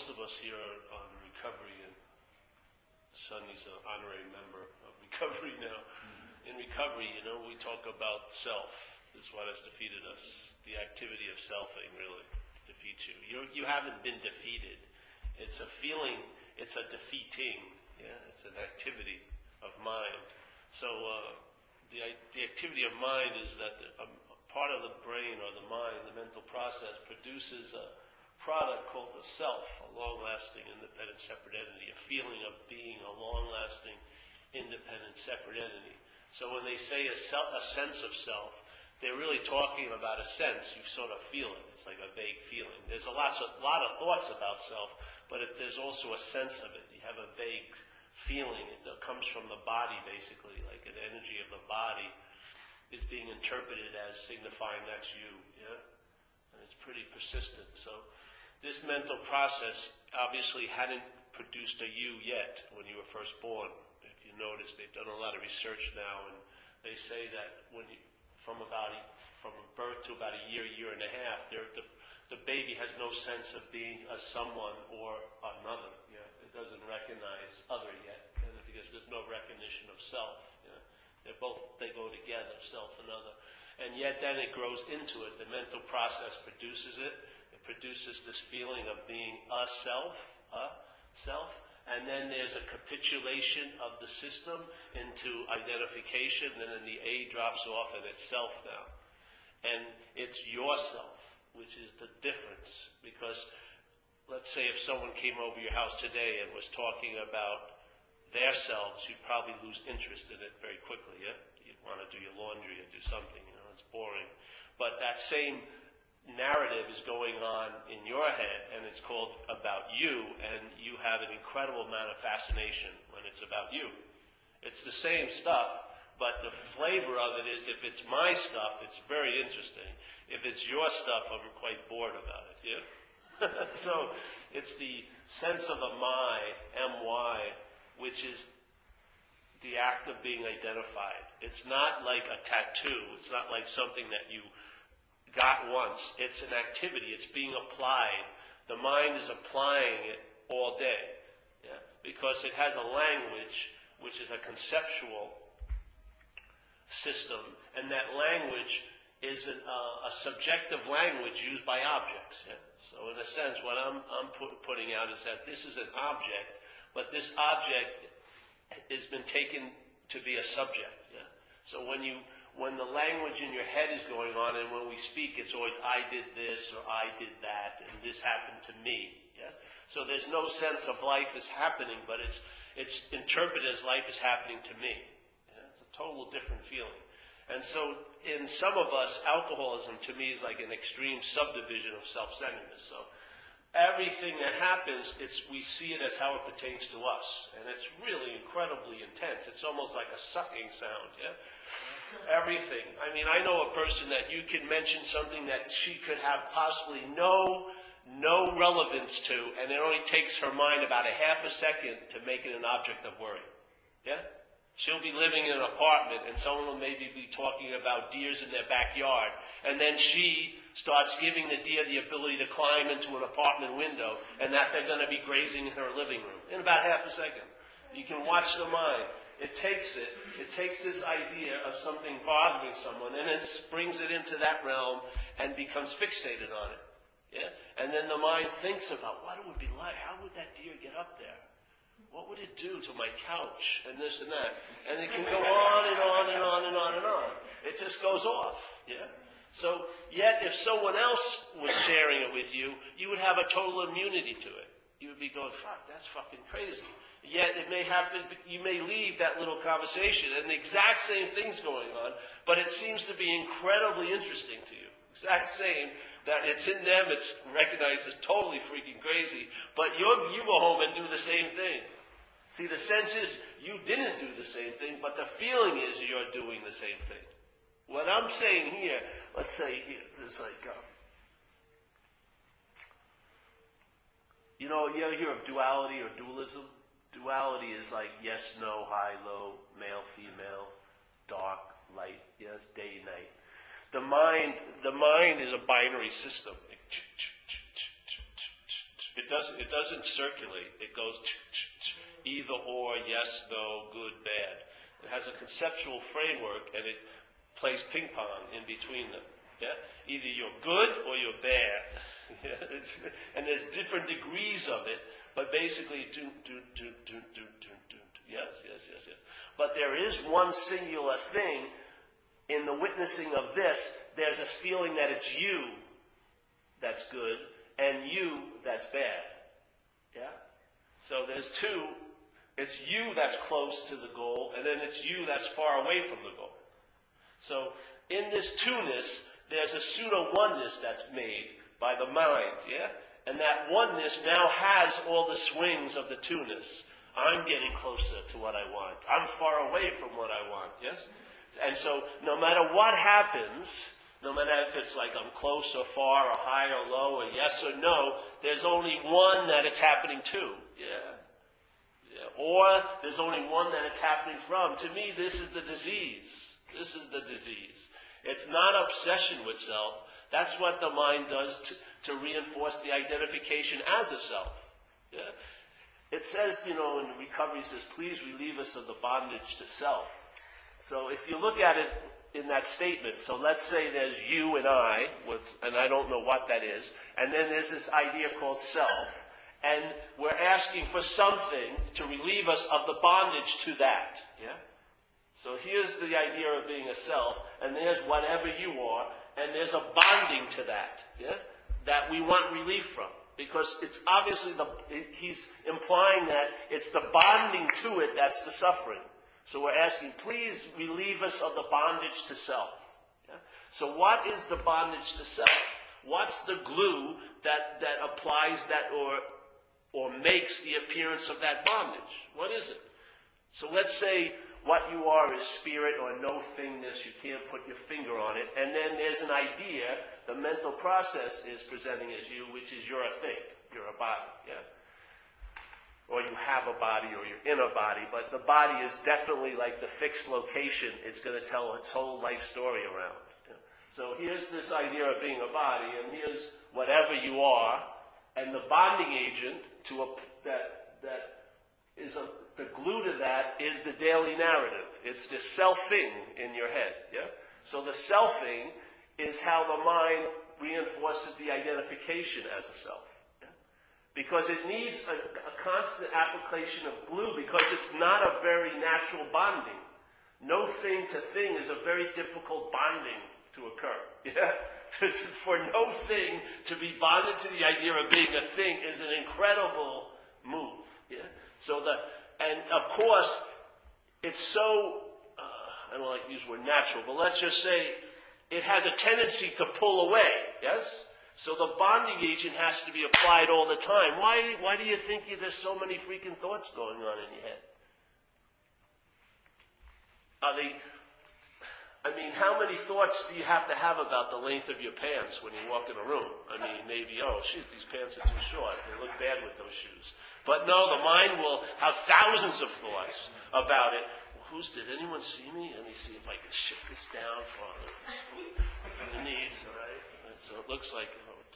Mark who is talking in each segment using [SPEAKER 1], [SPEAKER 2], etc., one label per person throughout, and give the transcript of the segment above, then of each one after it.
[SPEAKER 1] most of us here are on recovery, and Sonny's an honorary member of recovery now. In recovery, we talk about self is what has defeated us. The activity of selfing really defeats you. You haven't been defeated. It's a feeling, it's a defeating, it's an activity of mind. So the activity of mind is that part of the brain or the mind, the mental process, produces a product called the self, a long-lasting, independent, separate entity, a feeling of being a long-lasting, independent, separate entity. So when they say a sense of self, they're really talking about a sense. You sort of feel it. It's like a vague feeling. There's a lot of thoughts about self, but there's also a sense of it. You have a vague feeling. It comes from the body, basically, like an energy of the body is being interpreted as signifying that's you. And it's pretty persistent. So this mental process obviously hadn't produced a you yet when you were first born. If you notice, they've done a lot of research now, and they say that from birth to about a year and a half, the baby has no sense of being a someone or another. It doesn't recognize other yet, because there's no recognition of self. They go together, self and other. And yet then it grows into it. The mental process produces it. It produces this feeling of being a self. And then there's a capitulation of the system into identification. And then the A drops off and it's self now. And it's yourself, which is the difference. Because let's say if someone came over your house today and was talking about their selves, you'd probably lose interest in it very quickly. You'd want to do your laundry or do something. It's boring. But that same narrative is going on in your head, and it's called about you, and you have an incredible amount of fascination when it's about you. It's the same stuff, but the flavor of it is, if it's my stuff, it's very interesting. If it's your stuff, I'm quite bored about it. So it's the sense of the my, which is the act of being identified. It's not like a tattoo. It's not like something that you got once. It's an activity. It's being applied. The mind is applying it all day, because it has a language, which is a conceptual system, and that language is a subjective language used by objects. So in a sense, what I'm putting out is that this is an object, but this object has been taken to be a subject. So when the language in your head is going on, and when we speak, it's always I did this or I did that, and this happened to me. So there's no sense of life is happening, but it's interpreted as life is happening to me. It's a total different feeling. And so in some of us, alcoholism to me is like an extreme subdivision of self-centeredness. So everything that happens, we see it as how it pertains to us. And it's really incredibly intense. It's almost like a sucking sound, Everything. I mean, I know a person that you can mention something that she could have possibly no relevance to, and it only takes her mind about a half a second to make it an object of worry. She'll be living in an apartment, and someone will maybe be talking about deers in their backyard, and then she starts giving the deer the ability to climb into an apartment window, and that they're going to be grazing in her living room in about half a second. You can watch the mind. It takes this idea of something bothering someone, and it brings it into that realm and becomes fixated on it. And then the mind thinks about what it would be like. How would that deer get up there? What would it do to my couch? And this and that. And it can go on and on and on and on and on. It just goes off. So, yet if someone else was sharing it with you, you would have a total immunity to it. You would be going, fuck, that's fucking crazy. Yet it may happen, you may leave that little conversation and the exact same thing's going on, but it seems to be incredibly interesting to you. Exact same, that it's in them, it's recognized as totally freaking crazy, but you go home and do the same thing. See, the sense is you didn't do the same thing, but the feeling is you're doing the same thing. What I'm saying here, let's say here, it's like, you ever hear of duality or dualism? Duality is like yes, no, high, low, male, female, dark, light, yes, day, night. The mind is a binary system. It doesn't circulate. It goes either or, yes, no, good, bad. It has a conceptual framework, and it plays ping pong in between them. Yeah, either you're good or you're bad. Yeah? And there's different degrees of it, but basically, yes. But there is one singular thing in the witnessing of this. There's this feeling that it's you that's good and you that's bad. Yeah? So there's two. It's you that's close to the goal, and then it's you that's far away from the goal. So in this two-ness, there's a pseudo-oneness that's made by the mind, yeah? And that oneness now has all the swings of the two-ness. I'm getting closer to what I want. I'm far away from what I want, yes? And so no matter what happens, no matter if it's like I'm close or far or high or low or yes or no, there's only one that it's happening to, yeah? Or there's only one that it's happening from. To me, this is the disease. This is the disease. It's not obsession with self. That's what the mind does to reinforce the identification as a self. Yeah? It says, in the recovery, it says, please relieve us of the bondage to self. So if you look at it in that statement, so let's say there's you and I, and I don't know what that is, and then there's this idea called self. And we're asking for something to relieve us of the bondage to that. Yeah? So here's the idea of being a self, and there's whatever you are, and there's a bonding to that, yeah? That we want relief from. Because it's obviously he's implying that it's the bonding to it that's the suffering. So we're asking, please relieve us of the bondage to self. Yeah? So what is the bondage to self? What's the glue that applies that or makes the appearance of that bondage? What is it? So let's say what you are is spirit or no thingness. You can't put your finger on it. And then there's an idea, the mental process is presenting as you, which is you're a thing. You're a body, yeah? Or you have a body or you're in a body. But the body is definitely like the fixed location. It's going to tell its whole life story around. Yeah? So here's this idea of being a body, and here's whatever you are. And the bonding agent the glue to that is the daily narrative. It's the selfing in your head. Yeah. So the selfing is how the mind reinforces the identification as a self. Yeah? Because it needs a constant application of glue, because it's not a very natural bonding. No thing to thing is a very difficult bonding to occur. Yeah. For no thing to be bonded to the idea of being a thing is an incredible move. Yeah? And of course, it's so, I don't like to use the word natural, but let's just say it has a tendency to pull away. Yes? So the bonding agent has to be applied all the time. Why do you think there's so many freaking thoughts going on in your head? How many thoughts do you have to have about the length of your pants when you walk in a room? Maybe, oh shit, these pants are too short. They look bad with those shoes. But no, the mind will have thousands of thoughts about it. Did anyone see me? Let me see if I can shift this down for the knees, all right? And so it looks like,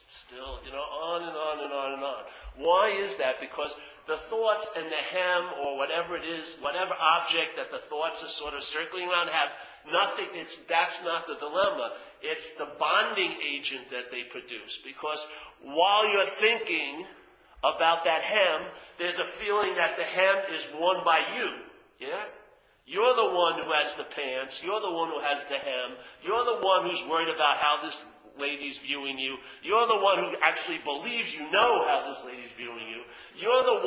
[SPEAKER 1] still, on and on and on and on. Why is that? Because the thoughts and the hem or whatever it is, whatever object that the thoughts are sort of circling around have nothing, that's not the dilemma. It's the bonding agent that they produce. Because while you're thinking about that hem, there's a feeling that the hem is worn by you. Yeah? You're the one who has the pants. You're the one who has the hem. You're the one who's worried about how this lady's viewing you. You're the one who actually believes you know how this lady's viewing you. You're the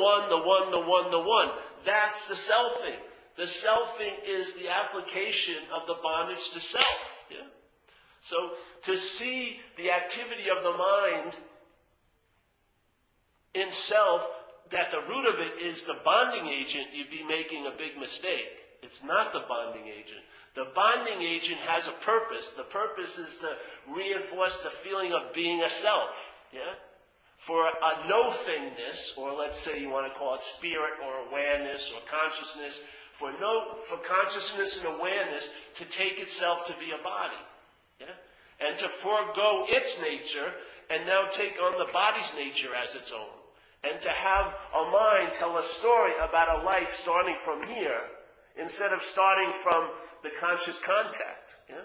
[SPEAKER 1] one. That's the selfing. The selfing is the application of the bondage to self. Yeah? So to see the activity of the mind in self, that the root of it is the bonding agent, you'd be making a big mistake. It's not the bonding agent. The bonding agent has a purpose. The purpose is to reinforce the feeling of being a self. Yeah? For a no-thingness, or let's say you want to call it spirit or awareness or consciousness, for consciousness and awareness to take itself to be a body. Yeah? And to forego its nature and now take on the body's nature as its own. and to have a mind tell a story about a life starting from here instead of starting from the conscious contact. Yeah?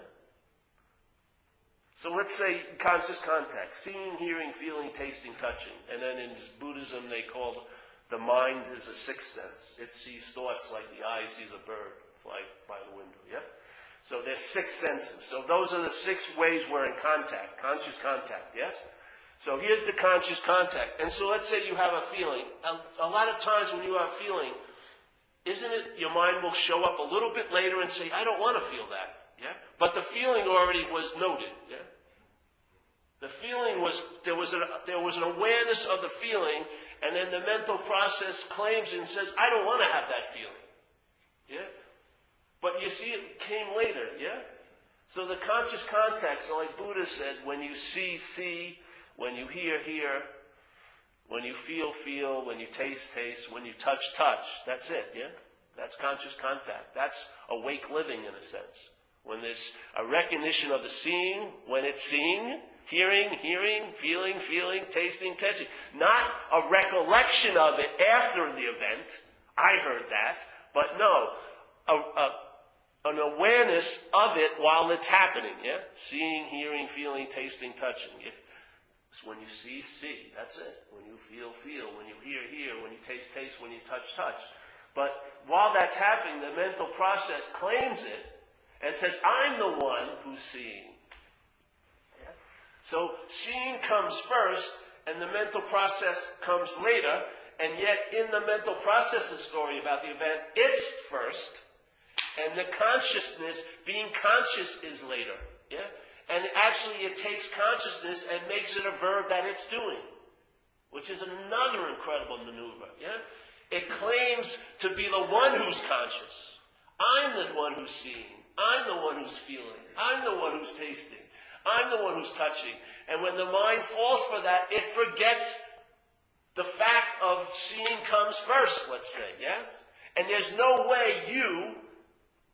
[SPEAKER 1] So let's say conscious contact, seeing, hearing, feeling, tasting, touching. And then in Buddhism they call the mind is a sixth sense. It sees thoughts like the eye sees a bird fly by the window. Yeah? So there's six senses. So those are the 6 ways we're in contact, conscious contact, yes? So here's the conscious contact. And so let's say you have a feeling. A lot of times when you have a feeling, isn't it your mind will show up a little bit later and say, I don't want to feel that. Yeah? But the feeling already was noted. Yeah? The feeling was, there was an awareness of the feeling, and then the mental process claims and says, I don't want to have that feeling. Yeah? But you see, it came later. Yeah? So the conscious contact, so like Buddha said, when you see, see, when you hear, hear, when you feel, feel, when you taste, taste, when you touch, touch. That's it, yeah? That's conscious contact. That's awake living in a sense. When there's a recognition of the seeing, when it's seeing, hearing, hearing, feeling, feeling, tasting, touching. Not a recollection of it after the event. I heard that. But no, an awareness of it while it's happening, yeah? Seeing, hearing, feeling, tasting, touching. When you see, see. That's it. When you feel, feel. When you hear, hear. When you taste, taste. When you touch, touch. But while that's happening, the mental process claims it and says, I'm the one who's seeing. Yeah? So seeing comes first, and the mental process comes later, and yet in the mental process's story about the event, it's first, and the consciousness, being conscious, is later. Yeah? And actually it takes consciousness and makes it a verb that it's doing, which is another incredible maneuver. Yeah? It claims to be the one who's conscious. I'm the one who's seeing. I'm the one who's feeling. I'm the one who's tasting. I'm the one who's touching. And when the mind falls for that, it forgets the fact of seeing comes first, let's say, yes? And there's no way you,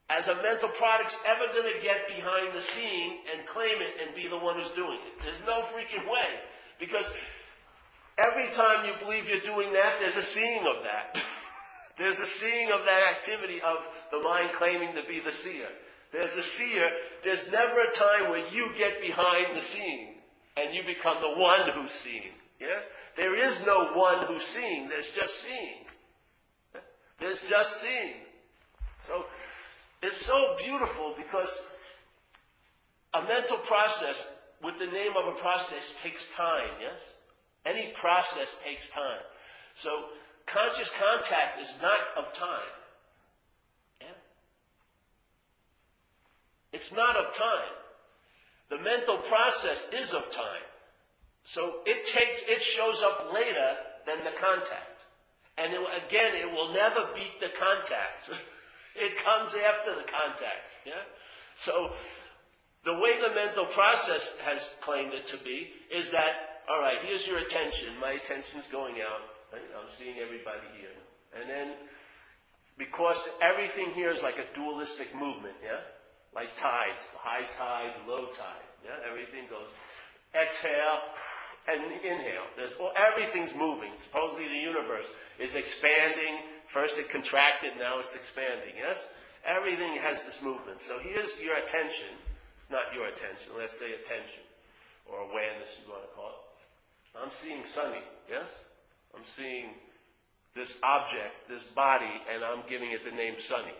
[SPEAKER 1] as a mental product's ever going to get behind the seeing and claim it and be the one who's doing it. There's no freaking way. Because every time you believe you're doing that, there's a seeing of that. There's a seeing of that activity of the mind claiming to be the seer. There's a seer. There's never a time where you get behind the seeing and you become the one who's seeing. Yeah? There is no one who's seeing. There's just seeing. There's just seeing. So it's so beautiful because a mental process with the name of a process takes time, yes? Any process takes time. So conscious contact is not of time. Yeah? It's not of time. The mental process is of time. So it shows up later than the contact. And it will never beat the contact. It comes after the contact. Yeah? So the way the mental process has claimed it to be is that, all right, here's your attention. My attention's going out. Right? I'm seeing everybody here. And then, because everything here is like a dualistic movement, yeah? Like tides, high tide, low tide. Yeah? Everything goes exhale and inhale. Everything's moving. Supposedly the universe is expanding. First it contracted, now it's expanding, yes? Everything has this movement. So here's your attention. It's not your attention. Let's say attention, or awareness, you want to call it. I'm seeing Sunny, yes? I'm seeing this object, this body, and I'm giving it the name Sunny.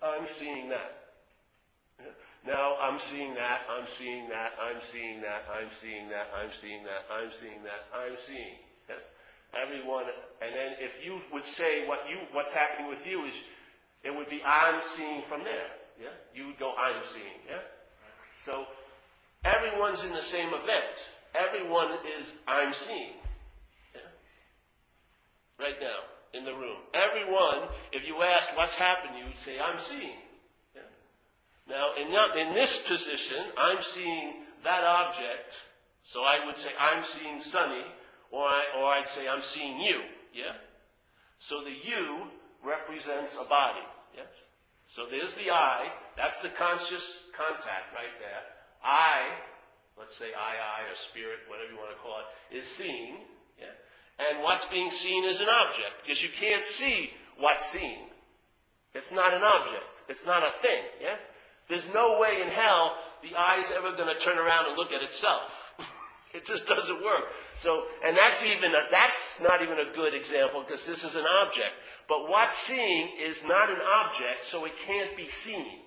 [SPEAKER 1] I'm seeing that. Yeah? Now I'm seeing that, I'm seeing that, I'm seeing that, I'm seeing that, I'm seeing that, I'm seeing that, I'm seeing. Yes? Everyone, and then if you would say what's happening with you is, it would be I'm seeing from there. Yeah? You would go I'm seeing. Yeah? So everyone's in the same event. Everyone is I'm seeing. Yeah? Right now, in the room. Everyone, if you ask what's happened, you would say I'm seeing. Yeah? Now, in this position, I'm seeing that object, so I would say I'm seeing Sunny, or I'd say I'm seeing you. Yeah? So the you represents a body. Yes? So there's the I. That's the conscious contact right there. I, let's say I, or spirit, whatever you want to call it, is seeing. Yeah? And what's being seen is an object, because you can't see what's seen. It's not an object. It's not a thing. Yeah? There's no way in hell the eye's ever going to turn around and look at itself. It just doesn't work. So, and that's not even a good example, because this is an object. But what's seeing is not an object, so it can't be seen.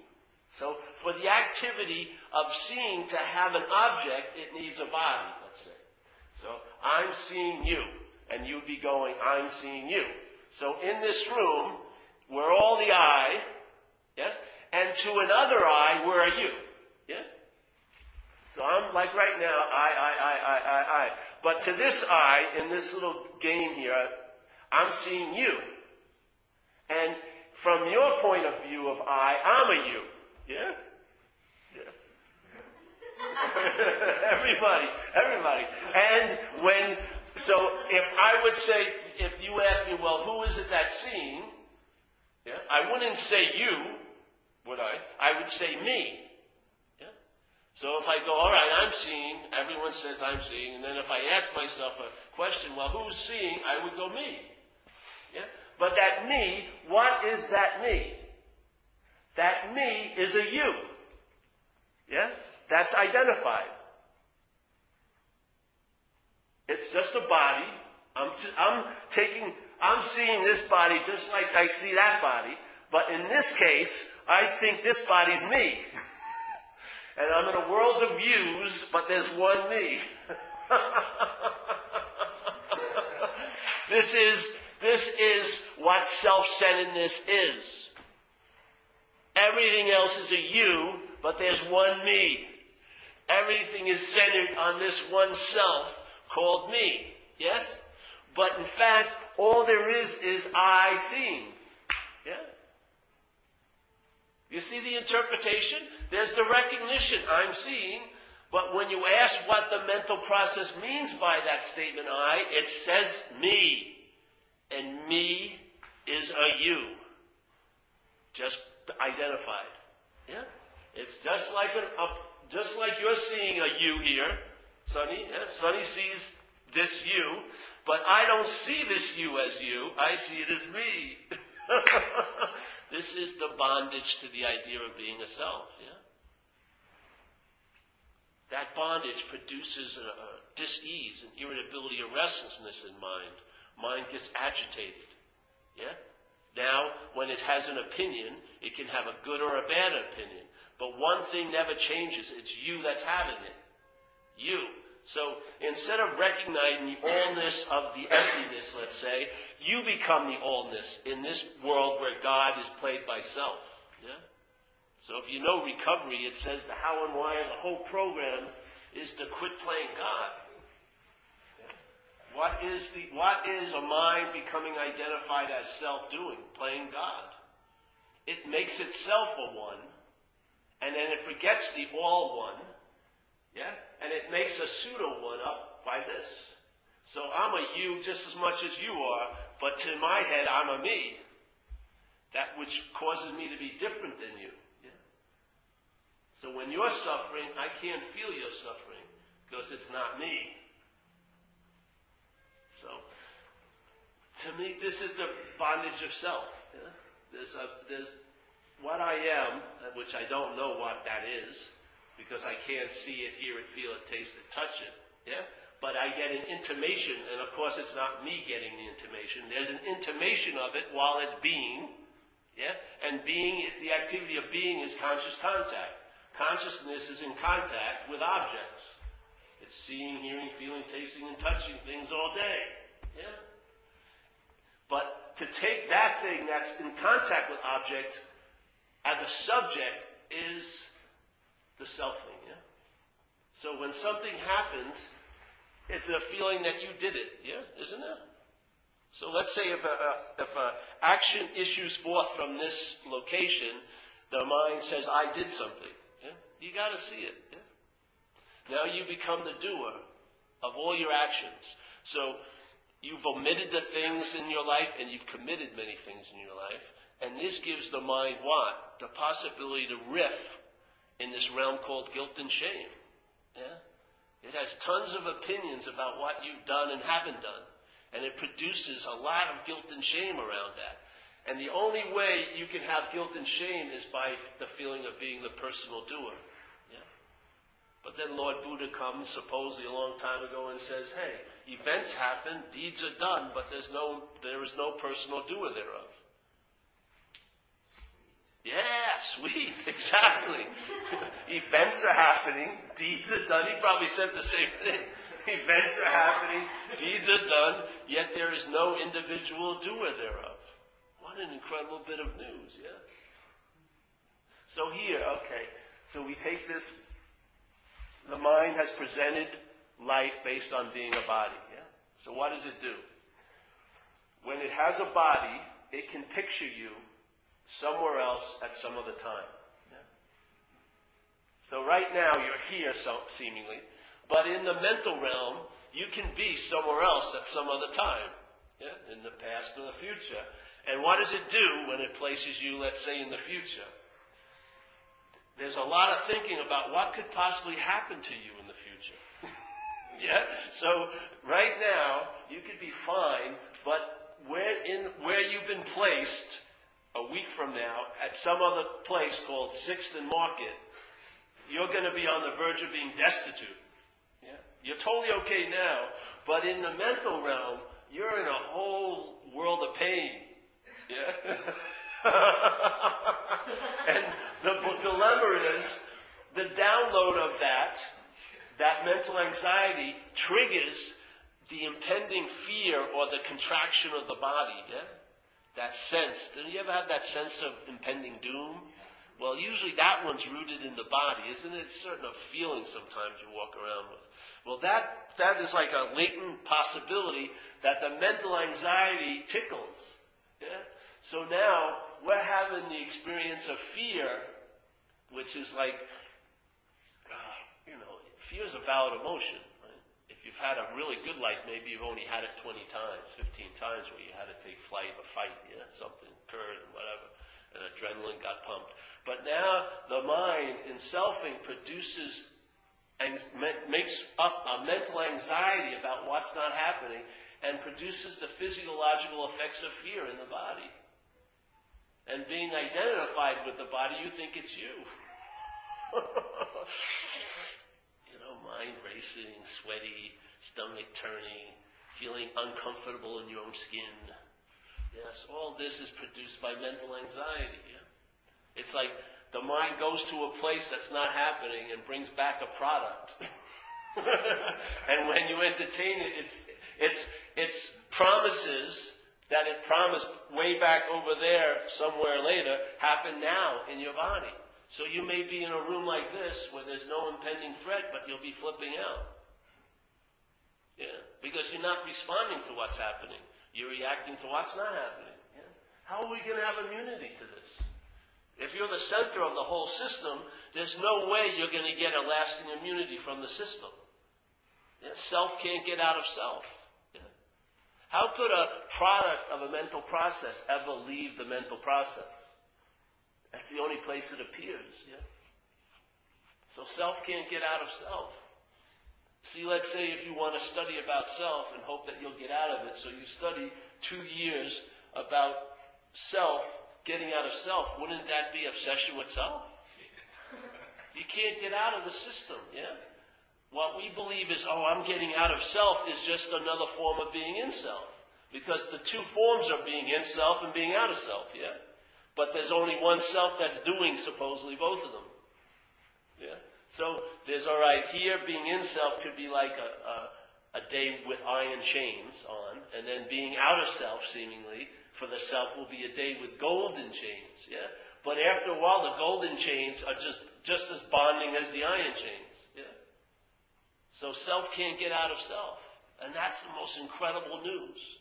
[SPEAKER 1] So for the activity of seeing to have an object, it needs a body, let's say. So I'm seeing you, and you'd be going, I'm seeing you. So in this room, we're all the eye, yes? And to another eye, where are you? Yeah? So I'm like right now, I. But to this eye, in this little game here, I'm seeing you. And from your point of view of I, I'm a you. Yeah? Yeah. Everybody. And so if I would say, if you ask me, well, who is it that's seeing? Yeah? I wouldn't say you, would I? I would say me. Yeah? So if I go, all right, I'm seeing, everyone says I'm seeing, and then if I ask myself a question, well, who's seeing? I would go me. Yeah? But that me, what is that me? That me is a you. Yeah? That's identified. It's just a body. I'm seeing this body just like I see that body, but in this case, I think this body's me. And I'm in a world of yous, but there's one me. This is what self-centeredness is. Everything else is a you, but there's one me. Everything is centered on this one self called me. Yes? But in fact, all there is I seeing. Yeah? You see the interpretation? There's the recognition, I'm seeing, but when you ask what the mental process means by that statement I, it says me. And me is a you. Just identified. Yeah? It's just like you're seeing a you here, Sonny. Yeah? Sonny sees this you, but I don't see this you as you. I see it as me. This is the bondage to the idea of being a self. Yeah? That bondage produces a dis-ease, an irritability, a restlessness in mind. Mind gets agitated. Yeah? Now, when it has an opinion, it can have a good or a bad opinion. But one thing never changes. It's you that's having it. You. So instead of recognizing the allness of the emptiness, let's say, you become the allness in this world where God is played by self. Yeah? So if you know recovery, it says the how and why of the whole program is to quit playing God. What is a mind becoming identified as self doing? Playing God. It makes itself a one, and then it forgets the all one, yeah? And it makes a pseudo one up by this. So I'm a you just as much as you are, but to my head I'm a me. That which causes me to be different than you. Yeah? So when you're suffering, I can't feel your suffering, because it's not me. So, to me, this is the bondage of self. Yeah? There's what I am, which I don't know what that is, because I can't see it, hear it, feel it, taste it, touch it. Yeah? But I get an intimation, and of course it's not me getting the intimation. There's an intimation of it while it's being. Yeah? And being, the activity of being is conscious contact. Consciousness is in contact with objects. It's seeing, hearing, feeling, tasting, and touching things all day. Yeah? But to take that thing that's in contact with object as a subject is the self thing. Yeah? So when something happens, it's a feeling that you did it. Yeah? Isn't it? So let's say if a action issues forth from this location, the mind says, I did something. Yeah? You got to see it. Yeah? Now you become the doer of all your actions. So you've omitted the things in your life, and you've committed many things in your life. And this gives the mind what? The possibility to riff in this realm called guilt and shame. Yeah? It has tons of opinions about what you've done and haven't done. And it produces a lot of guilt and shame around that. And the only way you can have guilt and shame is by the feeling of being the personal doer. Yeah? But then Lord Buddha comes supposedly a long time ago and says, hey, events happen, deeds are done, but there is no personal doer thereof. Yeah, sweet, exactly. Events are happening, deeds are done. He probably said the same thing. Events are happening, deeds are done, yet there is no individual doer thereof. What an incredible bit of news, yeah? So here, okay, so we take this, the mind has presented life based on being a body, yeah? So what does it do? When it has a body, it can picture you somewhere else at some other time. Yeah? So right now you're here, seemingly, but in the mental realm, you can be somewhere else at some other time, yeah? In the past or the future. And what does it do when it places you, let's say, in the future? There's a lot of thinking about what could possibly happen to you in the future. Yeah? So right now, you could be fine, but where you've been placed a week from now at some other place called 6th and Market, you're going to be on the verge of being destitute. Yeah? You're totally okay now, but in the mental realm, you're in a whole world of pain. Yeah? And the dilemma is, the download of that mental anxiety triggers the impending fear or the contraction of the body, yeah? That sense. Do you ever have that sense of impending doom? Well, usually that one's rooted in the body, isn't it? It's certain of feeling sometimes you walk around with. Well, that is like a latent possibility that the mental anxiety tickles. Yeah? So now we're having the experience of fear, which is like, fear is a valid emotion. Right? If you've had a really good life, maybe you've only had it 20 times, 15 times where you had to take flight or fight, yeah, something occurred and whatever, and adrenaline got pumped. But now the mind in selfing produces and makes up a mental anxiety about what's not happening and produces the physiological effects of fear in the body. And being identified with the body, you think it's you. Mind racing, sweaty, stomach turning, feeling uncomfortable in your own skin. Yes, all this is produced by mental anxiety. Yeah? It's like the mind goes to a place that's not happening and brings back a product. And when you entertain it, it's promises that it promised way back over there somewhere later happen now in your body. So you may be in a room like this where there's no impending threat, but you'll be flipping out. Yeah, because you're not responding to what's happening. You're reacting to what's not happening. Yeah? How are we going to have immunity to this? If you're the center of the whole system, there's no way you're going to get a lasting immunity from the system. Yeah? Self can't get out of self. Yeah? How could a product of a mental process ever leave the mental process? That's the only place it appears, yeah? So self can't get out of self. See, let's say if you want to study about self and hope that you'll get out of it, so you study 2 years about self, getting out of self, wouldn't that be obsession with self? You can't get out of the system, yeah? What we believe is, I'm getting out of self is just another form of being in self. Because the two forms are being in self and being out of self, yeah? But there's only one self that's doing, supposedly, both of them. Yeah? So there's, all right, here being in self could be like a day with iron chains on, and then being out of self, seemingly, for the self will be a day with golden chains. Yeah? But after a while, the golden chains are just as bonding as the iron chains. Yeah? So self can't get out of self. And that's the most incredible news.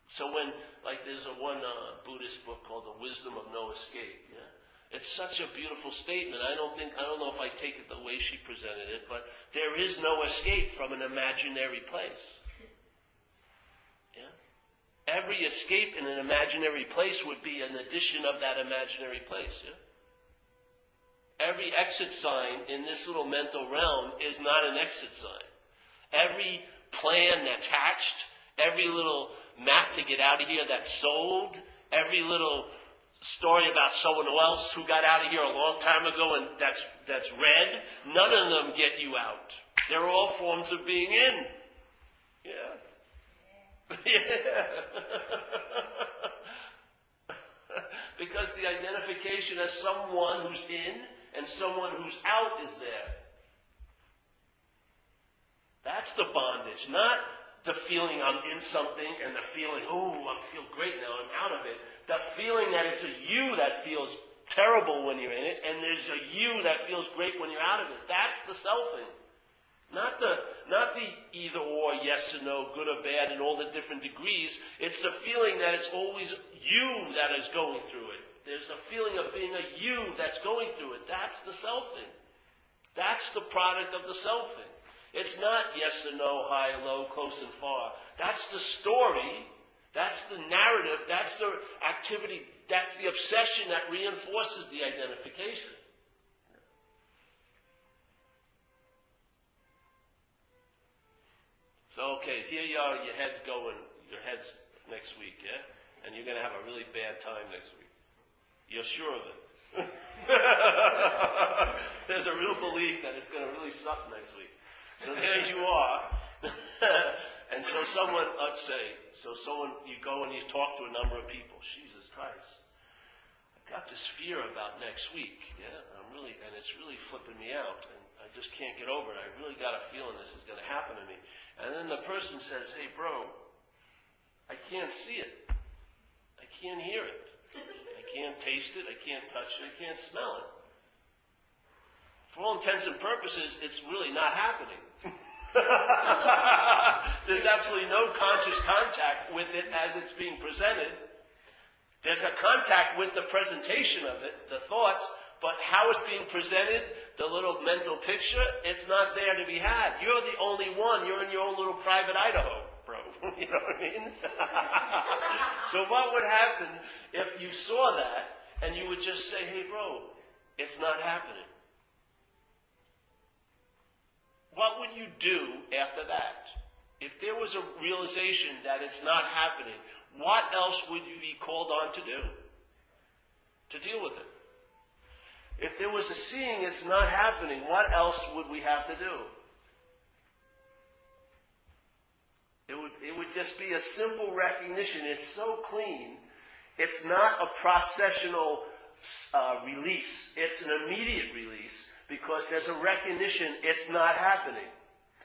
[SPEAKER 1] So when, like there's one Buddhist book called The Wisdom of No Escape, yeah? It's such a beautiful statement. I don't know if I take it the way she presented it, but there is no escape from an imaginary place. Yeah? Every escape in an imaginary place would be an addition of that imaginary place, yeah? Every exit sign in this little mental realm is not an exit sign. Every plan that's hatched every little map to get out of here that's sold, every little story about someone else who got out of here a long time ago and that's read, none of them get you out. They're all forms of being in. Yeah. Yeah. Because the identification as someone who's in and someone who's out is there. That's the bondage, not the feeling I'm in something and the feeling, oh, I feel great now, I'm out of it. The feeling that it's a you that feels terrible when you're in it, and there's a you that feels great when you're out of it. That's the selfing. Not the either or, yes or no, good or bad in all the different degrees. It's the feeling that it's always you that is going through it. There's a feeling of being a you that's going through it. That's the selfing. That's the product of the selfing. It's not yes or no, high or low, close and far. That's the story. That's the narrative. That's the activity. That's the obsession that reinforces the identification. So, okay, here you are, your head's next week, yeah? And you're going to have a really bad time next week. You're sure of it. There's a real belief that it's going to really suck next week. So there you are. And so let's say, you go and you talk to a number of people. Jesus Christ, I've got this fear about next week, yeah? And it's really flipping me out. And I just can't get over it. I really got a feeling this is going to happen to me. And then the person says, hey, bro, I can't see it. I can't hear it. I can't taste it. I can't touch it. I can't smell it. For all intents and purposes, it's really not happening. There's absolutely no conscious contact with it as it's being presented. There's a contact with the presentation of it, the thoughts, but how it's being presented, the little mental picture, it's not there to be had. You're the only one. You're in your own little private Idaho, bro. You know what I mean? So what would happen if you saw that and you would just say, hey, bro, it's not happening? What would you do after that? If there was a realization that it's not happening, what else would you be called on to do? To deal with it? If there was a seeing it's not happening, what else would we have to do? It would just be a simple recognition. It's so clean. It's not a processional release. It's an immediate release because there's a recognition it's not happening.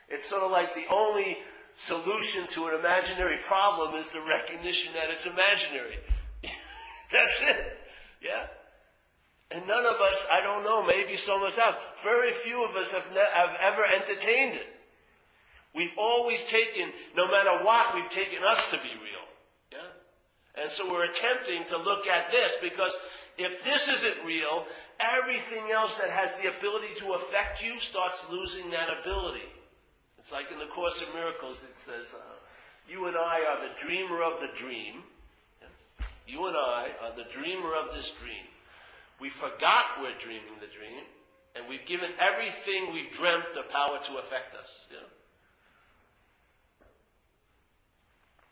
[SPEAKER 1] It's sort of like the only solution to an imaginary problem is the recognition that it's imaginary. That's it. Yeah? And none of us, I don't know, maybe some of us have. Very few of us have ever entertained it. We've always taken, no matter what, we've taken us to be real. Yeah? And so we're attempting to look at this because if this isn't real, everything else that has the ability to affect you starts losing that ability. It's like in the Course in Miracles, it says, you and I are the dreamer of the dream. Yes? You and I are the dreamer of this dream. We forgot we're dreaming the dream, and we've given everything we've dreamt the power to affect us. You know?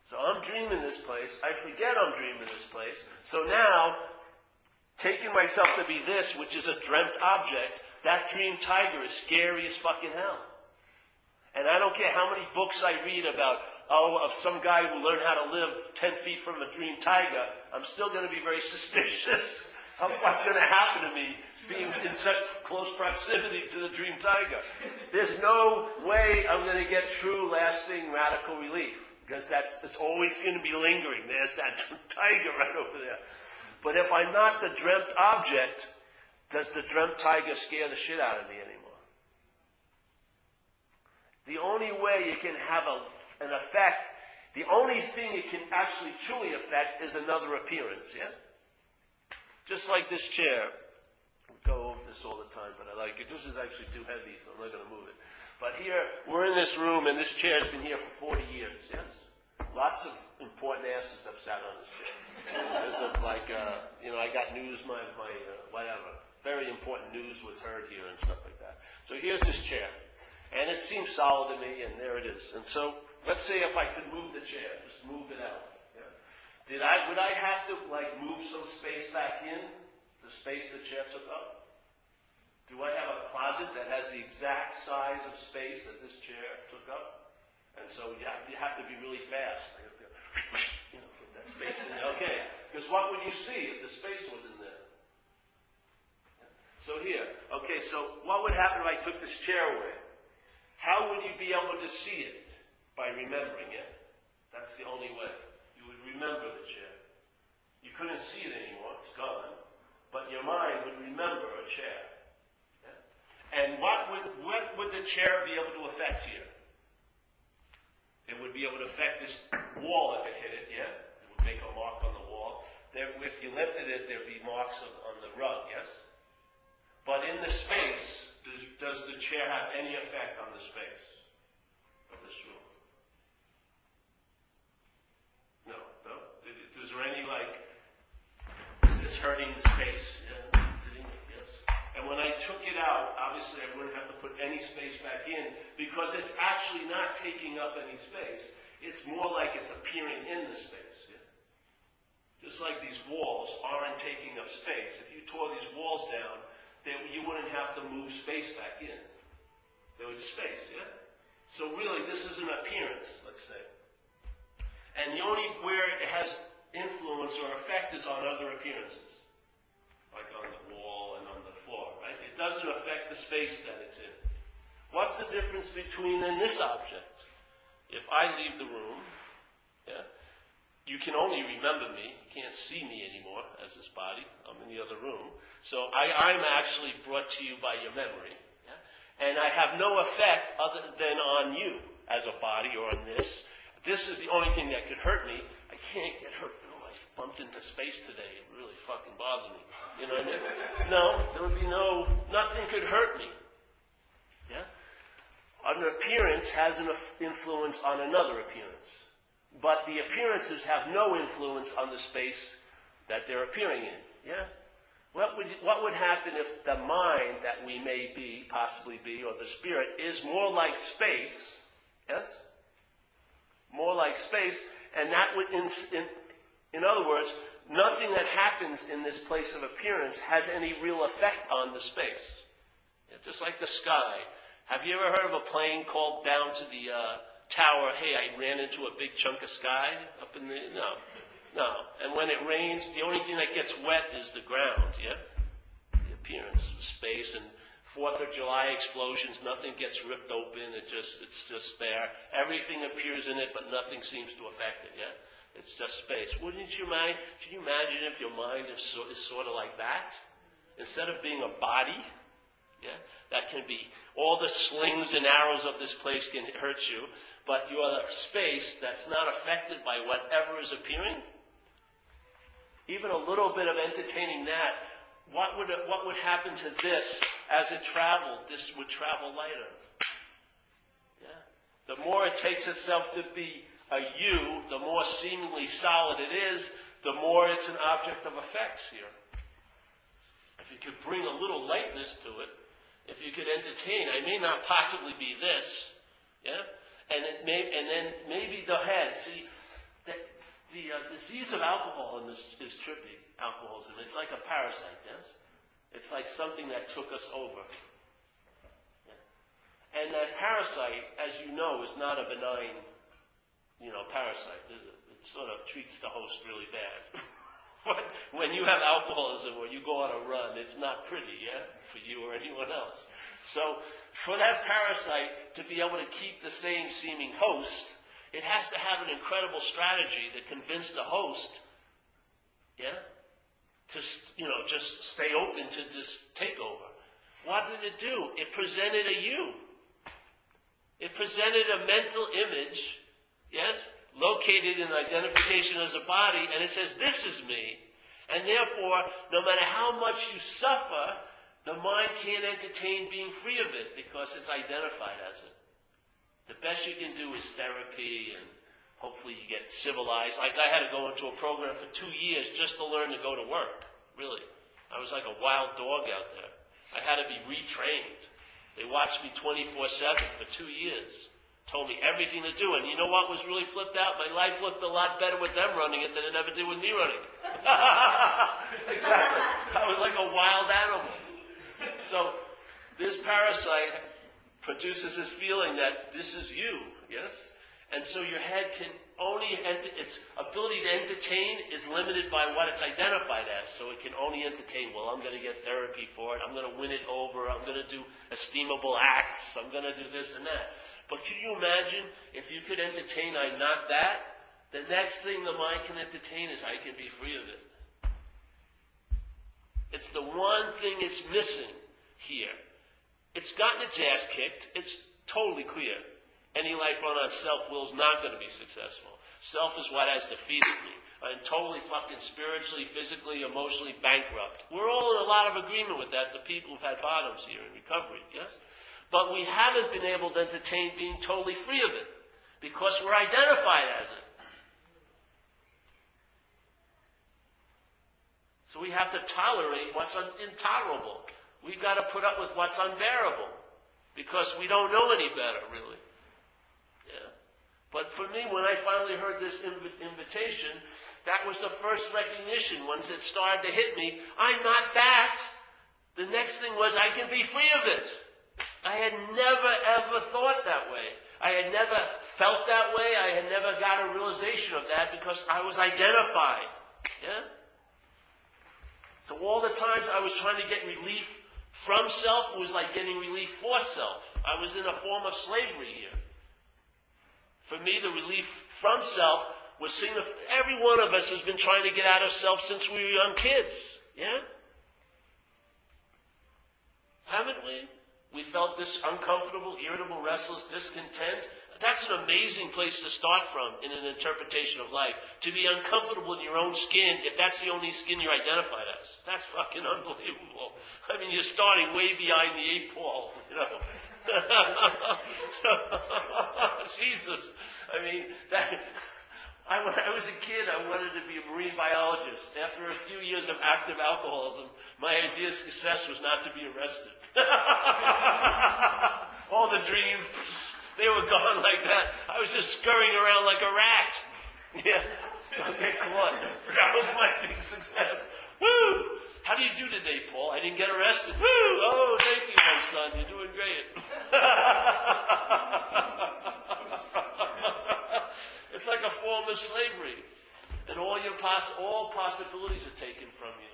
[SPEAKER 1] So I'm dreaming this place. I forget I'm dreaming this place. So now, taking myself to be this, which is a dreamt object, that dream tiger is scary as fucking hell. And I don't care how many books I read about, of some guy who learned how to live 10 feet from a dream tiger, I'm still going to be very suspicious of what's going to happen to me being in such close proximity to the dream tiger. There's no way I'm going to get true, lasting, radical relief, because it's always going to be lingering. There's that tiger right over there. But if I'm not the dreamt object, does the dreamt tiger scare the shit out of me anymore? The only way it can have an effect, the only thing it can actually truly affect is another appearance, yeah? Just like this chair. We go over this all the time, but I like it. This is actually too heavy, so I'm not going to move it. But here, we're in this room, and this chair's been here for 40 years, yes? Lots of important asses have sat on this chair. There's I got news, whatever. Very important news was heard here and stuff like that. So here's this chair. And it seems solid to me, and there it is. And so let's say if I could move the chair, just move it out. Yeah. Would I have to move some space back in, the space the chair took up? Do I have a closet that has the exact size of space that this chair took up? And so you have to be really fast. I have to, put that space in there. Okay, because what would you see if the space was in there? So here, okay, so what would happen if I took this chair away? How would you be able to see it? By remembering it. That's the only way. You would remember the chair. You couldn't see it anymore, it's gone. But your mind would remember a chair. Yeah? And what would the chair be able to affect here? It would be able to affect this wall if it hit it, yeah? It would make a mark on the wall. If you lifted it, there'd be marks on the rug, yes? But in the space, does the chair have any effect on the space of this room? No. Is there any is this hurting the space? Yeah, yes. And when I took it out, obviously I wouldn't have to put any space back in because it's actually not taking up any space. It's more like it's appearing in the space. Yeah? Just like these walls aren't taking up space. If you tore these walls down, then you wouldn't have to move space back in. There was space, yeah? So really, this is an appearance, let's say. And the only where it has influence or effect is on other appearances, like on the wall and on the floor, right? It doesn't affect the space that it's in. What's the difference between this object? If I leave the room, yeah, you can only remember me. You can't see me anymore as this body. I'm in the other room. So I'm actually brought to you by your memory. Yeah? And I have no effect other than on you as a body or on this. This is the only thing that could hurt me. I can't get hurt. Oh, I bumped into space today. It really fucking bothered me. You know what I mean? No, there would be nothing could hurt me. Yeah? An appearance has an influence on another appearance. But the appearances have no influence on the space that they're appearing in. Yeah? What would happen if the mind that we may possibly be, or the spirit, is more like space? Yes? More like space, and that would, in other words, nothing that happens in this place of appearance has any real effect on the space. Yeah, just like the sky. Have you ever heard of a plane called down to the tower, hey, I ran into a big chunk of sky up in the... No. And when it rains, the only thing that gets wet is the ground, yeah? The appearance, the space, and 4th of July explosions, nothing gets ripped open, it's just there. Everything appears in it, but nothing seems to affect it, yeah? It's just space. Wouldn't you mind, can you imagine if your mind is sort of like that? Instead of being a body, yeah, that can be, all the slings and arrows of this place can hurt you, but you are a space that's not affected by whatever is appearing. Even a little bit of entertaining that, what would happen to this as it traveled? This would travel lighter. Yeah? The more it takes itself to be a you, the more seemingly solid it is, the more it's an object of effects here. If you could bring a little lightness to it, if you could entertain, I may not possibly be this, yeah? And then maybe the head. See, the disease of alcoholism is trippy. Alcoholism. It's like a parasite, yes? It's like something that took us over. Yeah. And that parasite, as you know, is not a benign, parasite, is it? It sort of treats the host really bad. When you have alcoholism or you go on a run, it's not pretty, yeah, for you or anyone else. So for that parasite to be able to keep the same seeming host, it has to have an incredible strategy to convince the host, yeah, to, just stay open to this takeover. What did it do? It presented a you. It presented a mental image, yes, located in identification as a body, and it says, this is me. And therefore, no matter how much you suffer, the mind can't entertain being free of it because it's identified as it. The best you can do is therapy, and hopefully you get civilized. Like I had to go into a program for 2 years just to learn to go to work, really. I was like a wild dog out there. I had to be retrained. They watched me 24/7 for 2 years. told me everything to do. And you know what was really flipped out? My life looked a lot better with them running it than it ever did with me running it. Exactly. I was like a wild animal. So this parasite produces this feeling that this is you, yes? And so your head can only, its ability to entertain is limited by what it's identified as. So it can only entertain, well, I'm going to get therapy for it. I'm going to win it over. I'm going to do esteemable acts. I'm going to do this and that. But can you imagine if you could entertain, I'm not that? The next thing the mind can entertain is I can be free of it. It's the one thing it's missing here. It's gotten its ass kicked. It's totally clear. Any life run on self-will is not going to be successful. Self is what has defeated me. I'm totally fucking spiritually, physically, emotionally bankrupt. We're all in a lot of agreement with that, the people who've had bottoms here in recovery, yes? But we haven't been able to entertain being totally free of it because we're identified as it. So we have to tolerate what's intolerable. We've got to put up with what's unbearable because we don't know any better, really. Yeah. But for me, when I finally heard this invitation, that was the first recognition. Once it started to hit me, I'm not that. The next thing was I can be free of it. I had never, ever thought that way. I had never felt that way. I had never got a realization of that because I was identified. Yeah? So all the times I was trying to get relief from self was like getting relief for self. I was in a form of slavery here. For me, the relief from self was every one of us has been trying to get out of self since we were young kids. Yeah? Haven't we? We felt this uncomfortable, irritable, restless, discontent. That's an amazing place to start from in an interpretation of life. To be uncomfortable in your own skin, if that's the only skin you're identified as. That's fucking unbelievable. I mean, you're starting way behind the 8 ball, you know. Jesus. I mean, when I was a kid, I wanted to be a marine biologist. After a few years of active alcoholism, my idea of success was not to be arrested. All the dreams, they were gone like that. I was just scurrying around like a rat. Yeah, don't get caught. That was my big success. Woo! How do you do today, Paul? I didn't get arrested. Woo! Oh, thank you, my son. You're doing great. It's like a form of slavery. And all possibilities are taken from you.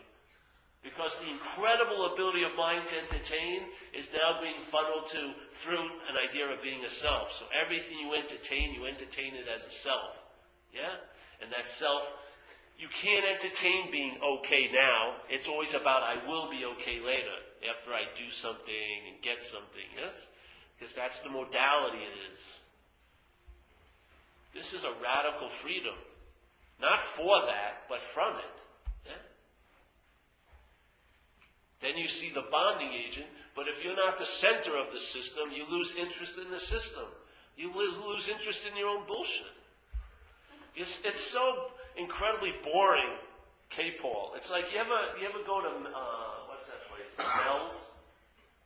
[SPEAKER 1] Because the incredible ability of mind to entertain is now being funneled through an idea of being a self. So everything you entertain it as a self. Yeah? And that self, you can't entertain being okay now. It's always about I will be okay later after I do something and get something. Yes? Because that's the modality it is. This is a radical freedom. Not for that, but from it. Yeah? Then you see the bonding agent, but if you're not the center of the system, you lose interest in the system. You lose interest in your own bullshit. It's so incredibly boring, K-Paul. It's like, you ever go to, what's that place? Mel's?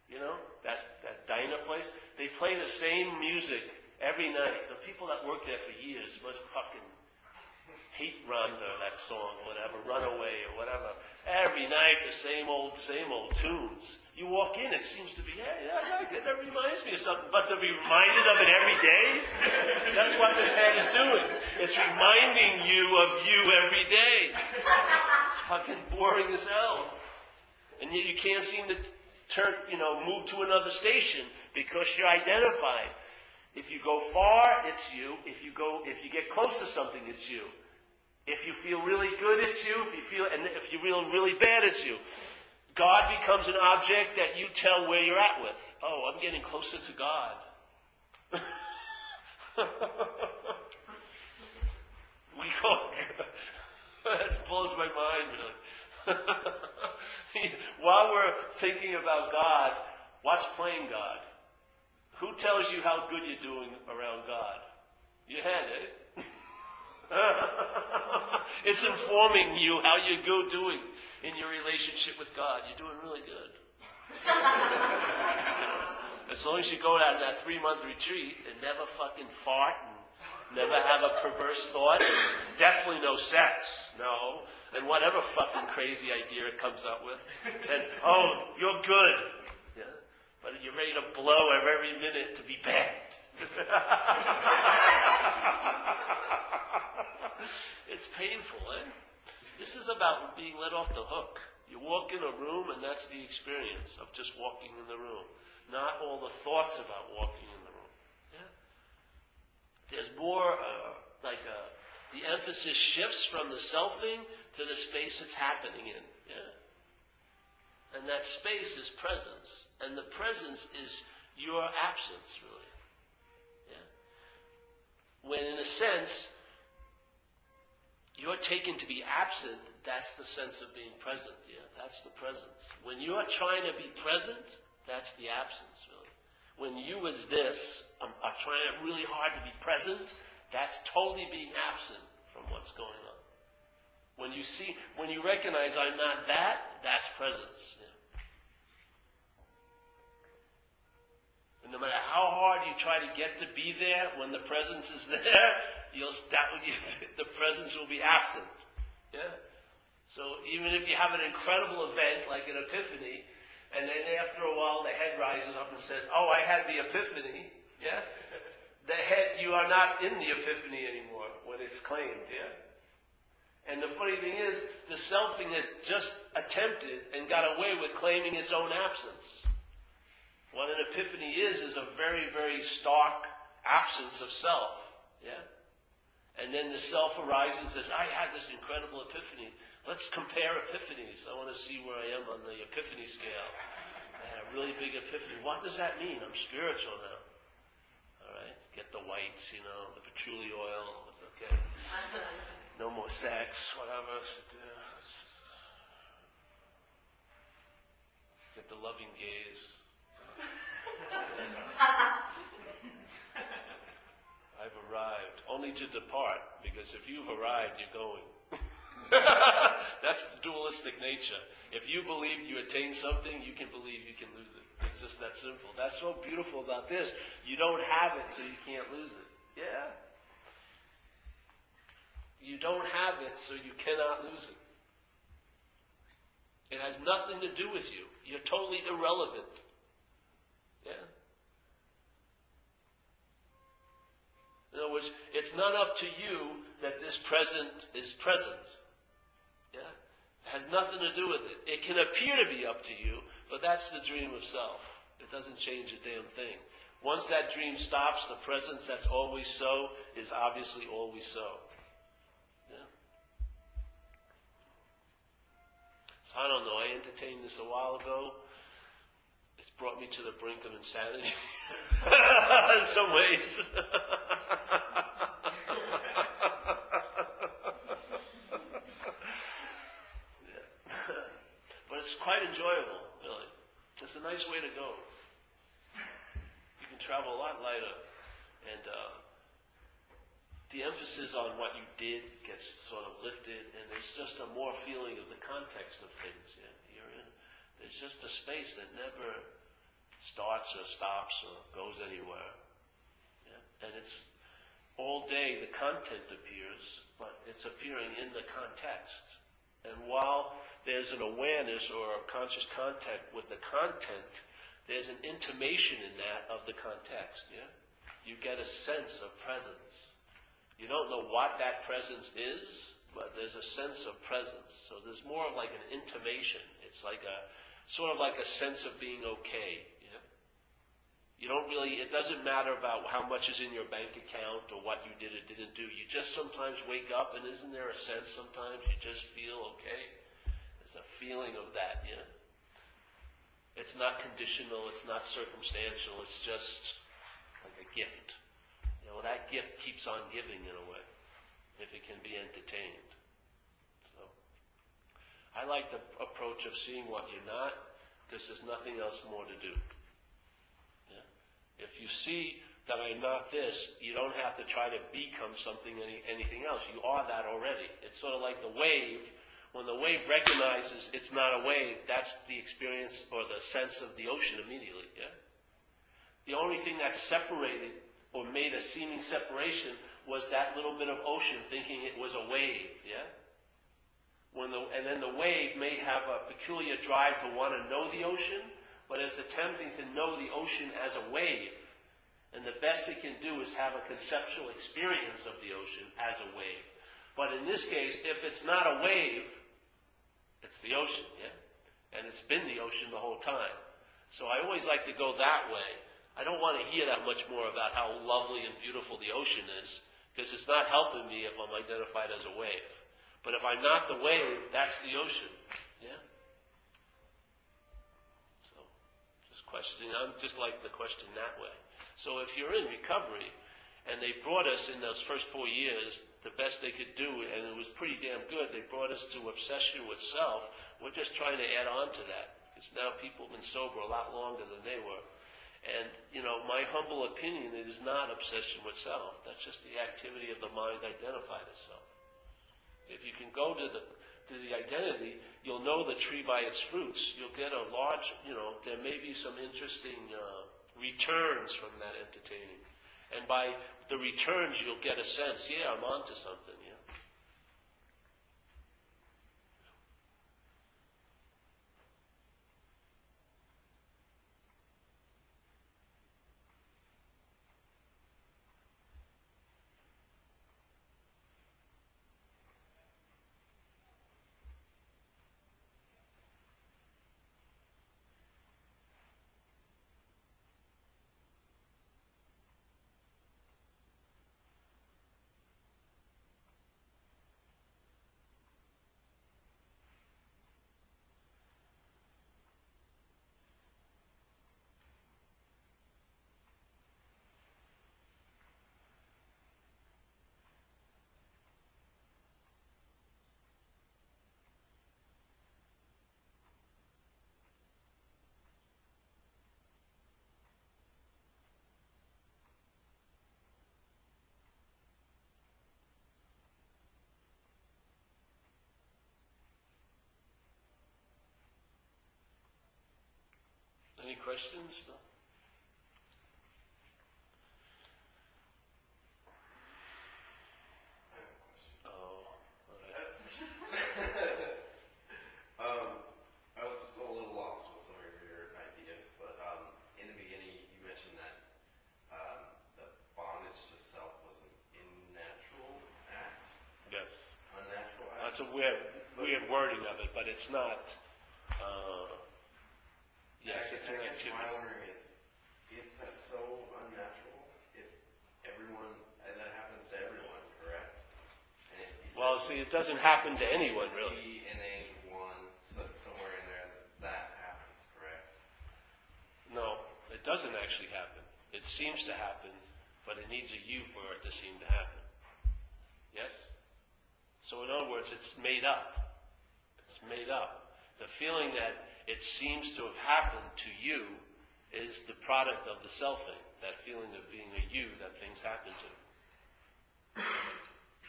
[SPEAKER 1] You know, that diner place? They play the same music every night. The people that work there for years must fucking hate Rhonda, that song, or whatever, Runaway, or whatever. Every night, the same old tunes. You walk in, it seems to be, hey, I like it, that reminds me of something. But to be reminded of it every day, that's what this head is doing. It's reminding you of you every day. It's fucking boring as hell. And yet you can't seem to move to another station because you're identified. If you go far, it's you. If you get close to something, it's you. If you feel really good, it's you. If you feel really bad, it's you. God becomes an object that you tell where you're at with. Oh, I'm getting closer to God. That blows my mind, really. While we're thinking about God, what's playing God? Who tells you how good you're doing around God? Your head, eh? It's informing you how you're doing in your relationship with God. You're doing really good. As long as you go out on that 3-month retreat and never fucking fart and never have a perverse thought, definitely no sex, no, and whatever fucking crazy idea it comes up with, then, oh, you're good. Yeah? But you're ready to blow every minute to be bad. It's painful, eh? This is about being let off the hook. You walk in a room and that's the experience of just walking in the room. Not all the thoughts about walking in the room. Yeah? There's more, the emphasis shifts from the selfing to the space it's happening in. Yeah? And that space is presence. And the presence is your absence, really. Yeah? When, in a sense, you're taken to be absent, that's the sense of being present. Yeah? That's the presence. When you're trying to be present, that's the absence, really. When you as this are trying really hard to be present, that's totally being absent from what's going on. When you recognize I'm not that, that's presence. Yeah. And no matter how hard you try to get to be there, when the presence is there, the presence will be absent. Yeah. So even if you have an incredible event like an epiphany, and then after a while the head rises up and says, "Oh, I had the epiphany." Yeah. The head, you are not in the epiphany anymore when it's claimed. Yeah. And the funny thing is, the selfing has just attempted and got away with claiming its own absence. What an epiphany is a very, very stark absence of self. Yeah? And then the self arises and says, I had this incredible epiphany. Let's compare epiphanies. I want to see where I am on the epiphany scale. I had a really big epiphany. What does that mean? I'm spiritual now. All right? Get the whites, the patchouli oil. It's okay. No more sex, whatever. Get the loving gaze. I've arrived, only to depart, because if you've arrived, you're going. That's the dualistic nature. If you believe you attain something, you can believe you can lose it. It's just that simple. That's so beautiful about this. You don't have it, so you can't lose it. Yeah? You don't have it, so you cannot lose it. It has nothing to do with you. You're totally irrelevant. Yeah? In other words, it's not up to you that this present is present. Yeah? It has nothing to do with it. It can appear to be up to you, but that's the dream of self. It doesn't change a damn thing. Once that dream stops, the presence that's always so is obviously always so. Yeah? So I don't know, I entertained this a while ago. It's brought me to the brink of insanity in some ways. Yeah. But it's quite enjoyable, really. It's a nice way to go. You can travel a lot lighter, and the emphasis on what you did gets sort of lifted, and there's just a more feeling of the context of things. Yeah? You're in. There's just a space that never starts or stops or goes anywhere. Yeah? And it's all day the content appears, but it's appearing in the context. And while there's an awareness or a conscious contact with the content, there's an intimation in that of the context. Yeah? You get a sense of presence. You don't know what that presence is, but there's a sense of presence. So there's more of like an intimation. It's like sort of like a sense of being okay. Yeah? You don't really, it doesn't matter about how much is in your bank account or what you did or didn't do. You just sometimes wake up, and isn't there a sense sometimes you just feel okay? There's a feeling of that, yeah? It's not conditional, it's not circumstantial, it's just like a gift. That gift keeps on giving in a way, if it can be entertained. So, I like the approach of seeing what you're not, because there's nothing else more to do. Yeah? If you see that I'm not this, you don't have to try to become something, anything else. You are that already. It's sort of like the wave. When the wave recognizes it's not a wave, that's the experience or the sense of the ocean immediately. Yeah? The only thing that separated or made a seeming separation was that little bit of ocean thinking it was a wave, yeah? And then the wave may have a peculiar drive to want to know the ocean, but it's attempting to know the ocean as a wave. And the best it can do is have a conceptual experience of the ocean as a wave. But in this case, if it's not a wave, it's the ocean, yeah? And it's been the ocean the whole time. So I always like to go that way. I don't want to hear that much more about how lovely and beautiful the ocean is, because it's not helping me if I'm identified as a wave. But if I'm not the wave, that's the ocean, yeah? So, just questioning. I'm just like the question that way. So if you're in recovery, and they brought us in those first 4 years, the best they could do, and it was pretty damn good, they brought us to obsession with self. We're just trying to add on to that, because now people have been sober a lot longer than they were. And, my humble opinion, it is not obsession with self. That's just the activity of the mind identified as self. If you can go to the identity, you'll know the tree by its fruits. You'll get a large, there may be some interesting returns from that entertaining. And by the returns, you'll get a sense, yeah, I'm onto something, yeah. Any questions? No? Oh, all right.
[SPEAKER 2] I was a little lost with some of your ideas, but in the beginning you mentioned that the bondage to self was an unnatural act.
[SPEAKER 1] Yes.
[SPEAKER 2] Unnatural act.
[SPEAKER 1] That's a weird wording of it, but it's not. Yes, it's an
[SPEAKER 2] I guess
[SPEAKER 1] activity.
[SPEAKER 2] my wondering is that so unnatural if everyone, and that happens to everyone, correct? And
[SPEAKER 1] Well, see, it doesn't happen to anyone, really.
[SPEAKER 2] In anyone, somewhere in there, that happens, correct?
[SPEAKER 1] No, it doesn't actually happen. It seems to happen, but it needs a you for it to seem to happen. Yes? So in other words, it's made up. It's made up. The feeling that it seems to have happened to you is the product of the selfing, that feeling of being a you that things happen to.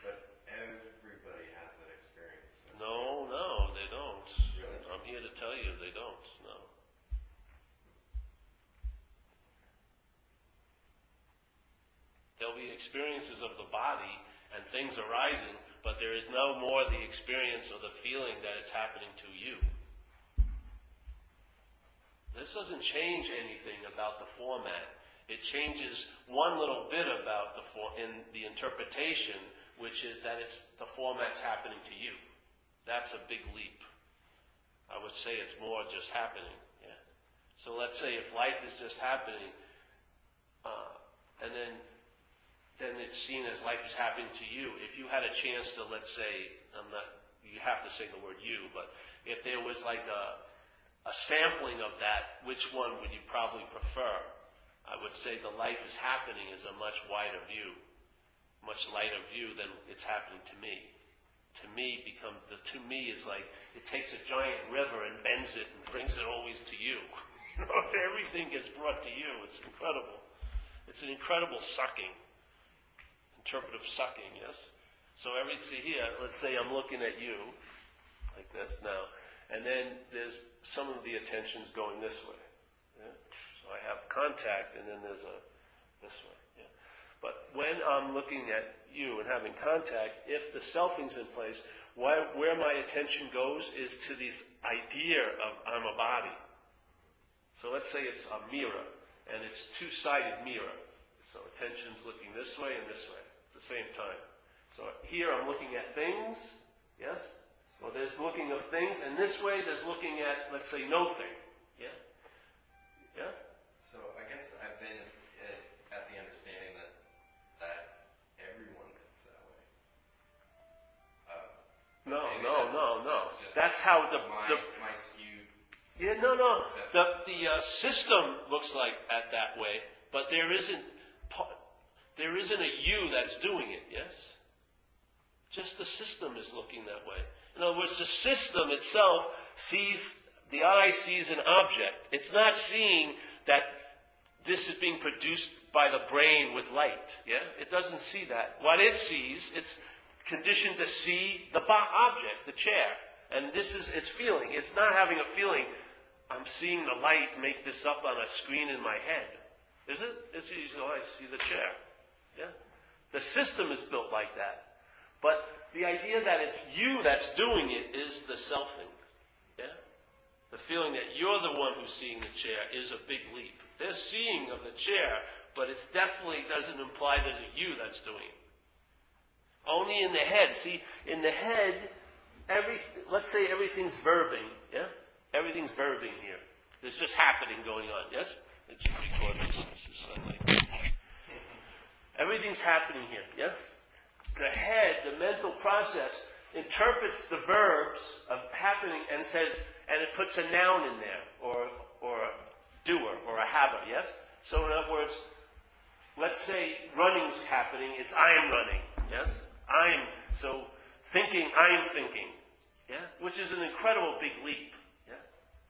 [SPEAKER 2] But everybody has that experience.
[SPEAKER 1] No, they don't.
[SPEAKER 2] Really?
[SPEAKER 1] I'm here to tell you they don't, no. There'll be experiences of the body and things arising, but there is no more the experience or the feeling that it's happening to you. This doesn't change anything about the format. It changes one little bit about in the interpretation, which is that the format's happening to you. That's a big leap. I would say it's more just happening. Yeah. So let's say if life is just happening, and then it's seen as life is happening to you. If you had a chance to, let's say, you have to say the word you, but if there was like a sampling of that, which one would you probably prefer? I would say the life is happening is a much wider view, much lighter view than it's happening to me. To me to me is like, it takes a giant river and bends it and brings it always to you. Everything gets brought to you. It's incredible. It's an incredible sucking. Interpretive sucking, yes? So see here, let's say I'm looking at you, like this now, and then there's some of the attention's going this way. Yeah? So I have contact, and then there's this way. Yeah? But when I'm looking at you and having contact, if the selfing's in place, where my attention goes is to this idea of I'm a body. So let's say it's a mirror, and it's two-sided mirror. So attention's looking this way and this way at the same time. So here I'm looking at things, yes? So there's looking of things, and this way there's looking at, let's say, no thing. Yeah? Yeah?
[SPEAKER 2] So I guess I've been at the understanding that everyone thinks that way.
[SPEAKER 1] No.
[SPEAKER 2] just
[SPEAKER 1] That's how
[SPEAKER 2] my skewed.
[SPEAKER 1] Yeah, no. The system looks like that way, but there isn't a you that's doing it. Yes, just the system is looking that way. In other words, the system itself the eye sees an object. It's not seeing that this is being produced by the brain with light. Yeah, it doesn't see that. What it sees, it's conditioned to see the object, the chair. And it's feeling. It's not having a feeling, I'm seeing the light make this up on a screen in my head. Is it? It's easy. I see the chair. Yeah? The system is built like that. But the idea that it's you that's doing it is the selfing. Yeah? The feeling that you're the one who's seeing the chair is a big leap. There's seeing of the chair, but it definitely doesn't imply there's a you that's doing it. Only in the head. See, in the head, let's say everything's verbing, yeah? Everything's verbing here. There's just happening going on, yes? It's recording. This is sunlight. Everything's happening here, yeah? The head, the mental process, interprets the verbs of happening and it puts a noun in there, or a doer, or a haver, yes? So in other words, let's say running's happening, it's I am running, yes? So thinking, I am thinking, yeah? Which is an incredible big leap, yeah?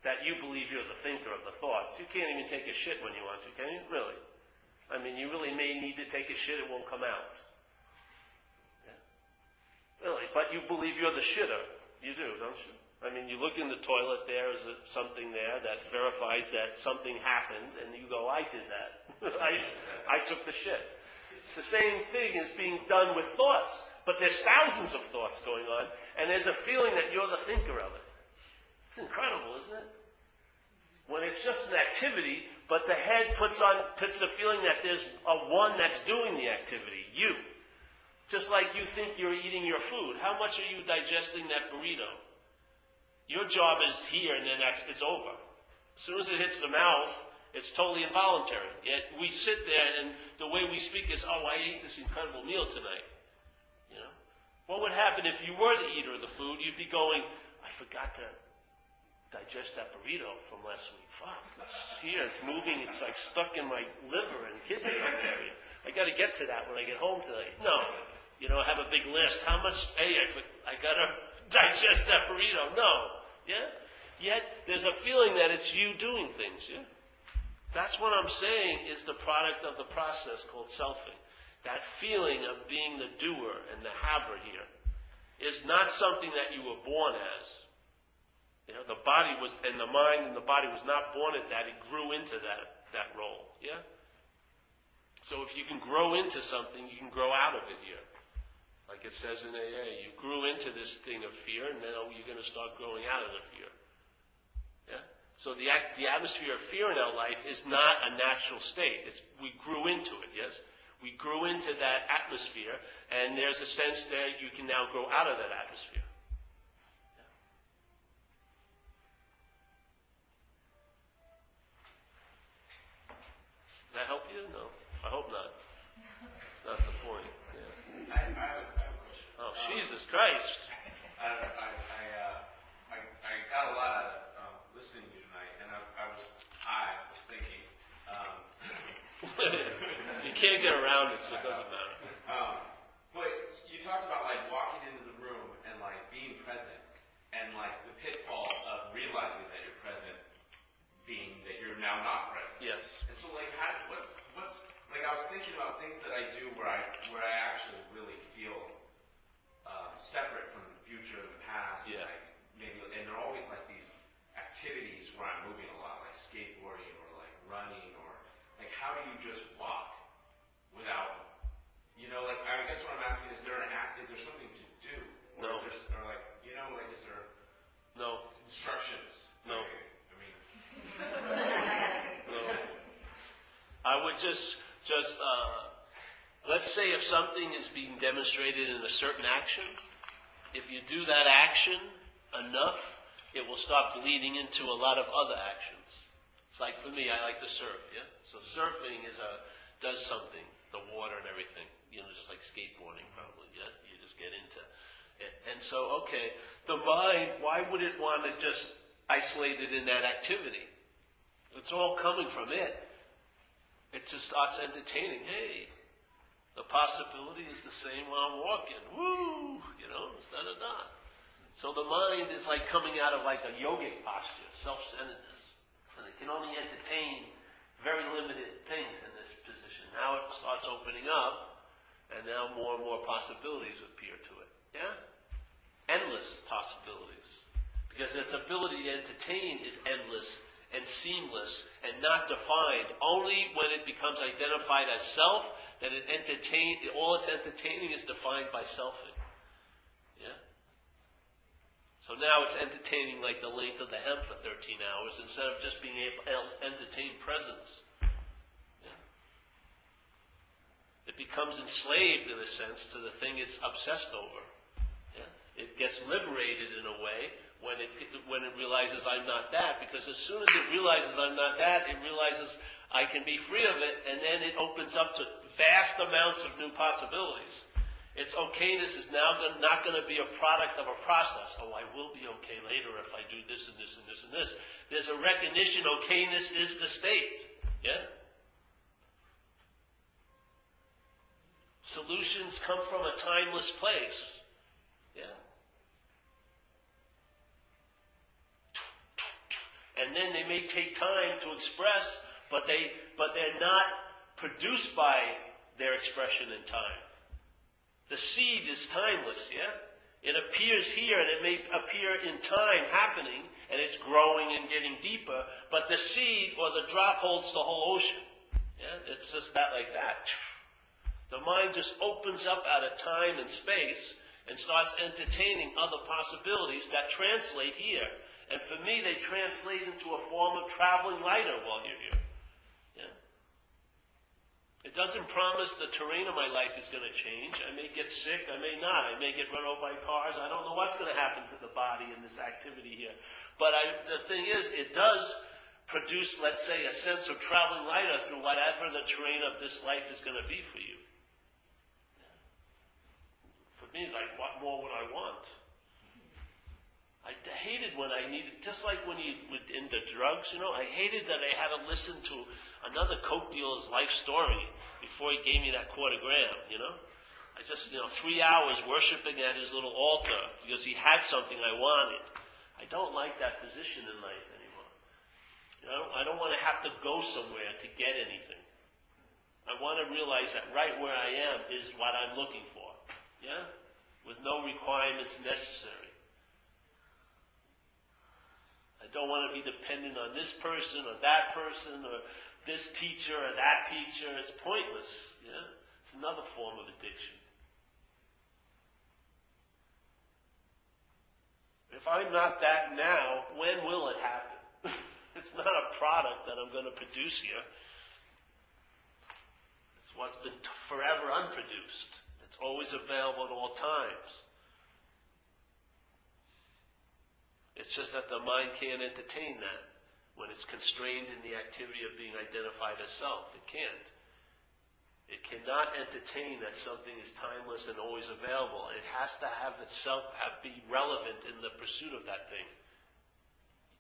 [SPEAKER 1] That you believe you're the thinker of the thoughts. You can't even take a shit when you want to, can you? Really? I mean, you really may need to take a shit, it won't come out. Yeah? Really, but you believe you're the shitter. You do, don't you? I mean, you look in the toilet, there is something there that verifies that something happened, and you go, I did that. I took the shit. It's the same thing as being done with thoughts, but there's thousands of thoughts going on, and there's a feeling that you're the thinker of it. It's incredible, isn't it? When it's just an activity, but the head puts the feeling that there's a one that's doing the activity, you. Just like you think you're eating your food. How much are you digesting that burrito? Your job is here, and then it's over. As soon as it hits the mouth, it's totally involuntary. Yet we sit there, and the way we speak is, oh, I ate this incredible meal tonight. You know? What would happen if you were the eater of the food? You'd be going, I forgot to digest that burrito from last week. Fuck, it's here, it's moving, it's like stuck in my liver and kidney area. I got to get to that when I get home tonight. No. I have a big list. How much, I got to digest that burrito. No. Yeah? Yet, there's a feeling that it's you doing things, yeah? That's what I'm saying is the product of the process called selfing. That feeling of being the doer and the haver here is not something that you were born as. The body was, and the mind and the body was not born at that. It grew into that role, yeah? So if you can grow into something, you can grow out of it here. Like it says in AA, you grew into this thing of fear, and then you're going to start growing out of the fear. Yeah? So the atmosphere of fear in our life is not a natural state. We grew into it, yes? We grew into that atmosphere, and there's a sense that you can now grow out of that atmosphere. Yeah. Did that help you? No. I hope not. That's not the point. Yeah.
[SPEAKER 2] I have a question.
[SPEAKER 1] Oh, Jesus Christ.
[SPEAKER 2] I got a lot out of listening to you tonight, and I was thinking.
[SPEAKER 1] You can't get around it, so it doesn't matter.
[SPEAKER 2] But you talked about like walking into the room and like being present, and like the pitfall of realizing that you're present, being that you're now not present.
[SPEAKER 1] Yes.
[SPEAKER 2] And so like, what's like I was thinking about things that I do where I actually really feel separate from the future and the past.
[SPEAKER 1] Yeah.
[SPEAKER 2] And they're always like these activities where I'm moving a lot, like skateboarding or like
[SPEAKER 3] running, or like how do you just walk without, like I guess what I'm asking is there something to do, or
[SPEAKER 1] No.
[SPEAKER 3] is there, or like is there
[SPEAKER 1] No.
[SPEAKER 3] instructions?
[SPEAKER 1] No.
[SPEAKER 3] I mean,
[SPEAKER 1] No. I would just let's say if something is being demonstrated in a certain action, if you do that action enough, it will start bleeding into a lot of other actions. It's like for me, I like to surf, yeah? So surfing does something, the water and everything, just like skateboarding probably, yeah? You just get into it. And so, okay, the mind, why would it want to just isolate it in that activity? It's all coming from it. It just starts entertaining. Hey, the possibility is the same while I'm walking. Woo! Da-da-da. So the mind is like coming out of like a yogic posture, self-centeredness. And it can only entertain very limited things in this position. Now it starts opening up, and now more and more possibilities appear to it. Yeah? Endless possibilities. Because its ability to entertain is endless and seamless and not defined. Only when it becomes identified as self, that all it's entertaining is defined by selfing. Yeah? So now it's entertaining like the length of the hem for 13 hours instead of just being able to entertain presence. Yeah? It becomes enslaved in a sense to the thing it's obsessed over. Yeah? It gets liberated in a way when it realizes I'm not that, because as soon as it realizes I'm not that, it realizes I can be free of it, and then it opens up to vast amounts of new possibilities. Its okayness is now not going to be a product of a process. Oh, I will be okay later if I do this and this and this and this. There's a recognition okayness is the state. Yeah? Solutions come from a timeless place. Yeah? And then they may take time to express, but they're not produced by their expression in time. The seed is timeless, yeah? It appears here and it may appear in time happening, and it's growing and getting deeper, but the seed or the drop holds the whole ocean. Yeah? It's just that like that. The mind just opens up out of time and space and starts entertaining other possibilities that translate here. And for me, they translate into a form of traveling lighter while you're here. Yeah? It doesn't promise the terrain of my life is going to change. I may get sick, I may not. I may get run over by cars. I don't know what's going to happen to the body in this activity here. But the thing is, it does produce, let's say, a sense of traveling lighter through whatever the terrain of this life is going to be for you. For me, like, what more would I want? I hated when I needed, just like when you were into drugs, I hated that I had to listen to another coke dealer's life story before he gave me that $250. I just, 3 hours worshiping at his little altar because he had something I wanted. I don't like that position in life anymore. I don't want to have to go somewhere to get anything. I want to realize that right where I am is what I'm looking for. Yeah? With no requirements necessary. I don't want to be dependent on this person or that person or this teacher or that teacher. It's pointless. Yeah? It's another form of addiction. If I'm not that now, when will it happen? It's not a product that I'm going to produce here. It's what's been forever unproduced. It's always available at all times. It's just that the mind can't entertain that when it's constrained in the activity of being identified as self. It can't. It cannot entertain that something is timeless and always available. It has to have itself be relevant in the pursuit of that thing.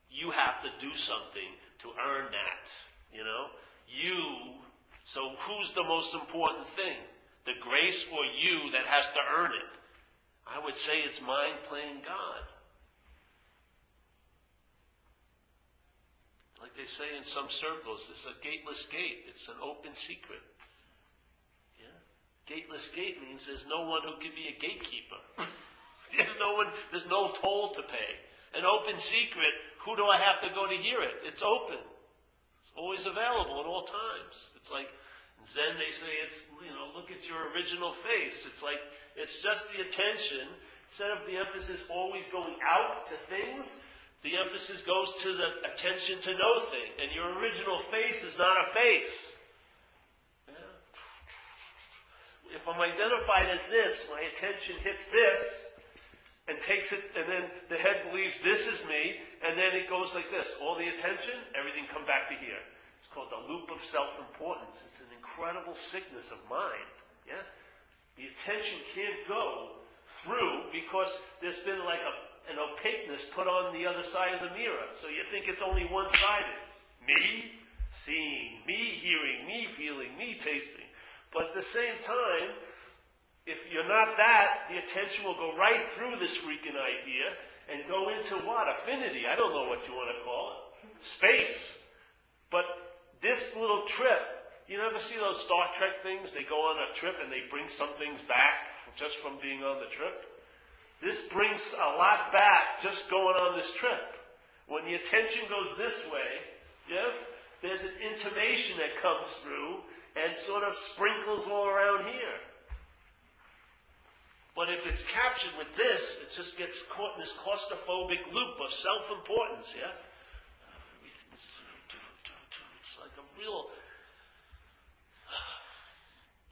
[SPEAKER 1] You have to do something to earn that, So who's the most important thing? The grace or you that has to earn it? I would say it's mind playing God. Like they say in some circles, it's a gateless gate. It's an open secret. Yeah? Gateless gate means there's no one who can be a gatekeeper. There's no toll to pay. An open secret, who do I have to go to hear it? It's open. always available at all times. It's like in Zen they say it's, look at your original face. It's like, it's just the attention. Instead of the emphasis always going out to things, the emphasis goes to the attention to no thing. And your original face is not a face. Yeah. If I'm identified as this, my attention hits this, and takes it, and then the head believes this is me, and then it goes like this. All the attention, everything come back to here. It's called the loop of self-importance. It's an incredible sickness of mind. Yeah? The attention can't go through because there's been like an opaqueness put on the other side of the mirror. So you think it's only one-sided. Me seeing, me hearing, me feeling, me tasting. But at the same time, if you're not that, the attention will go right through this freaking idea and go into what? Affinity. I don't know what you want to call it. Space. But this little trip, you never see those Star Trek things? They go on a trip and they bring some things back just from being on the trip. This brings a lot back just going on this trip. When the attention goes this way, yes, there's an intimation that comes through and sort of sprinkles all around here. But if it's captured with this, it just gets caught in this claustrophobic loop of self-importance, yeah? It's like a real...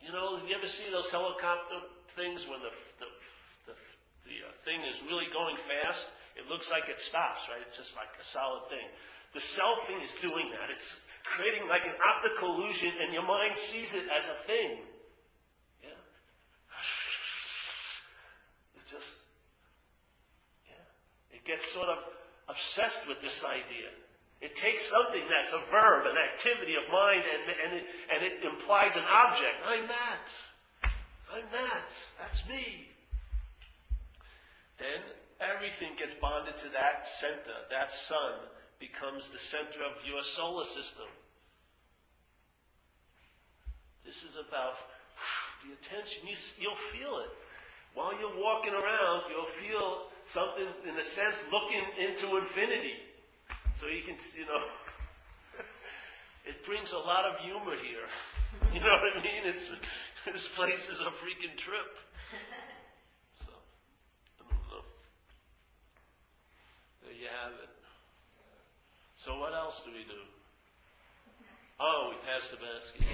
[SPEAKER 1] you ever see those helicopter things when the thing is really going fast? It looks like it stops, right? It's just like a solid thing. The self thing is doing that. It's creating like an optical illusion, and your mind sees it as a thing. It gets sort of obsessed with this idea. It takes something that's a verb, an activity of mind, and it implies an object. I'm that. That's me. Then everything gets bonded to that center. That sun becomes the center of your solar system. This is about the attention. You'll feel it. While you're walking around, you'll feel something, in a sense, looking into infinity. So you can, it brings a lot of humor here. You know what I mean? This place is a freaking trip. So, I don't know. There you have it. So what else do we do? Oh, we pass the basket.